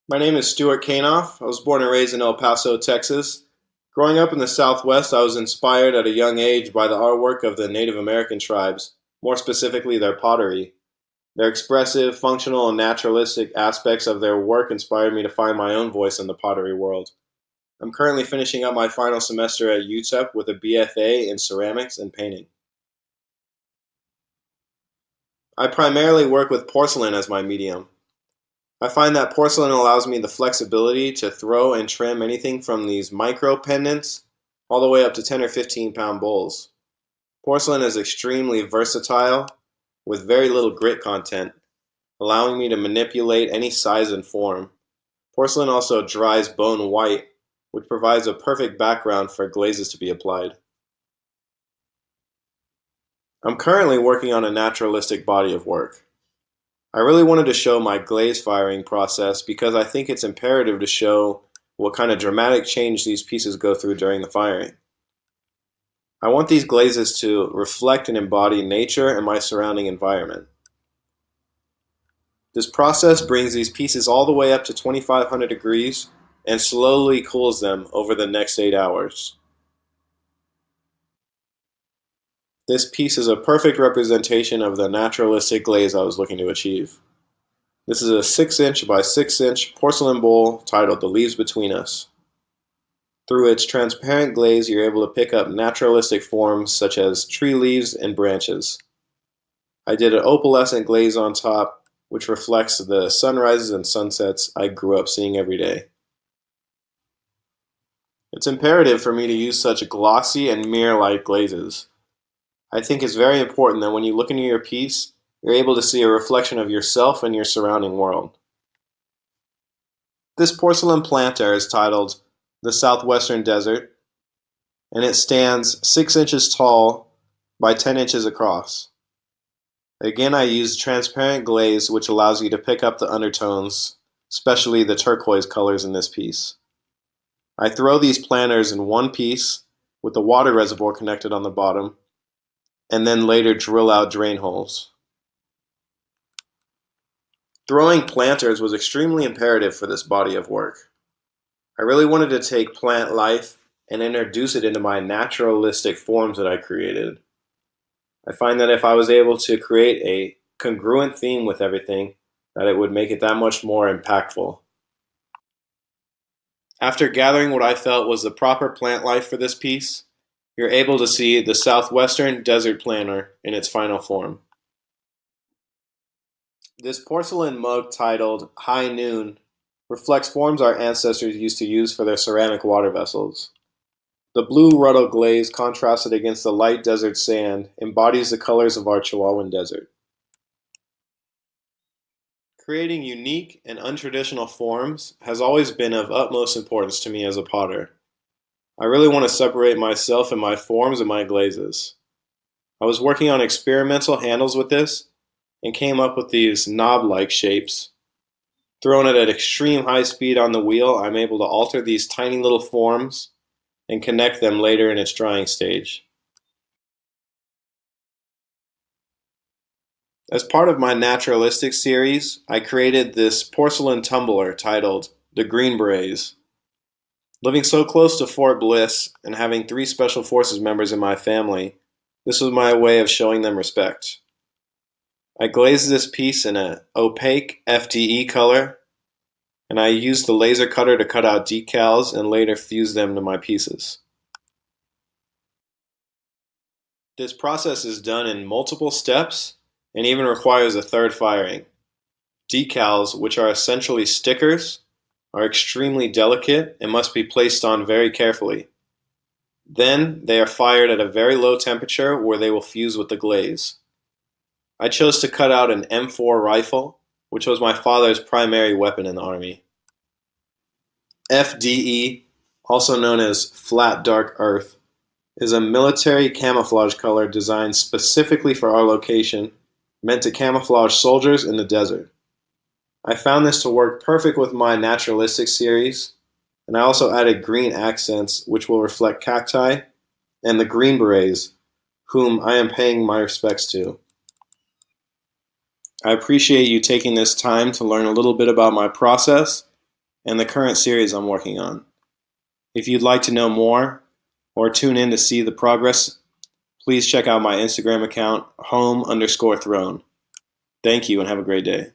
My name is Stuart Kanof. I was born and raised in El Paso, Texas. Growing up in the Southwest, I was inspired at a young age by the artwork of the Native American tribes, more specifically their pottery. Their expressive, functional, and naturalistic aspects of their work inspired me to find my own voice in the pottery world. I'm currently finishing up my final semester at UTEP with a BFA in ceramics and painting. I primarily work with porcelain as my medium. I find that porcelain allows me the flexibility to throw and trim anything from these micro pendants all the way up to 10 or 15-pound bowls. Porcelain is extremely versatile with very little grit content, allowing me to manipulate any size and form. Porcelain also dries bone white, which provides a perfect background for glazes to be applied. I'm currently working on a naturalistic body of work. I really wanted to show my glaze firing process because I think it's imperative to show what kind of dramatic change these pieces go through during the firing. I want these glazes to reflect and embody nature and my surrounding environment. This process brings these pieces all the way up to 2500 degrees and slowly cools them over the next 8 hours. This piece is a perfect representation of the naturalistic glaze I was looking to achieve. This is a 6-inch by 6-inch porcelain bowl titled "The Leaves Between Us." Through its transparent glaze, you're able to pick up naturalistic forms such as tree leaves and branches. I did an opalescent glaze on top, which reflects the sunrises and sunsets I grew up seeing every day. It's imperative for me to use such glossy and mirror-like glazes. I think it's very important that when you look into your piece, you're able to see a reflection of yourself and your surrounding world. This porcelain planter is titled "The Southwestern Desert", and it stands 6 inches tall by 10 inches across. Again, I used transparent glaze, which allows you to pick up the undertones, especially the turquoise colors in this piece. I throw these planters in one piece with the water reservoir connected on the bottom, and then later drill out drain holes. Throwing planters was extremely imperative for this body of work. I really wanted to take plant life and introduce it into my naturalistic forms that I created. I find that if I was able to create a congruent theme with everything, that it would make it that much more impactful. After gathering what I felt was the proper plant life for this piece, you're able to see the Southwestern Desert Planter in its final form. This porcelain mug titled "High Noon" reflects forms our ancestors used to use for their ceramic water vessels. The blue ruddle glaze contrasted against the light desert sand embodies the colors of our Chihuahuan desert. Creating unique and untraditional forms has always been of utmost importance to me as a potter. I really want to separate myself and my forms and my glazes. I was working on experimental handles with this and came up with these knob-like shapes. Thrown at extreme high speed on the wheel, I'm able to alter these tiny little forms and connect them later in its drying stage. As part of my naturalistic series, I created this porcelain tumbler titled "The Green Berets." Living so close to Fort Bliss and having 3 Special Forces members in my family, this was my way of showing them respect. I glazed this piece in an opaque FDE color, and I used the laser cutter to cut out decals and later fuse them to my pieces. This process is done in multiple steps and even requires a third firing. Decals, which are essentially stickers, are extremely delicate and must be placed on very carefully. Then they are fired at a very low temperature where they will fuse with the glaze. I chose to cut out an M4 rifle, which was my father's primary weapon in the Army. FDE, also known as flat dark earth, is a military camouflage color designed specifically for our location, meant to camouflage soldiers in the desert. I found this to work perfect with my naturalistic series, and I also added green accents which will reflect cacti and the Green Berets, whom I am paying my respects to. I appreciate you taking this time to learn a little bit about my process and the current series I'm working on. If you'd like to know more or tune in to see the progress, please check out my Instagram account, home_throne. Thank you and have a great day.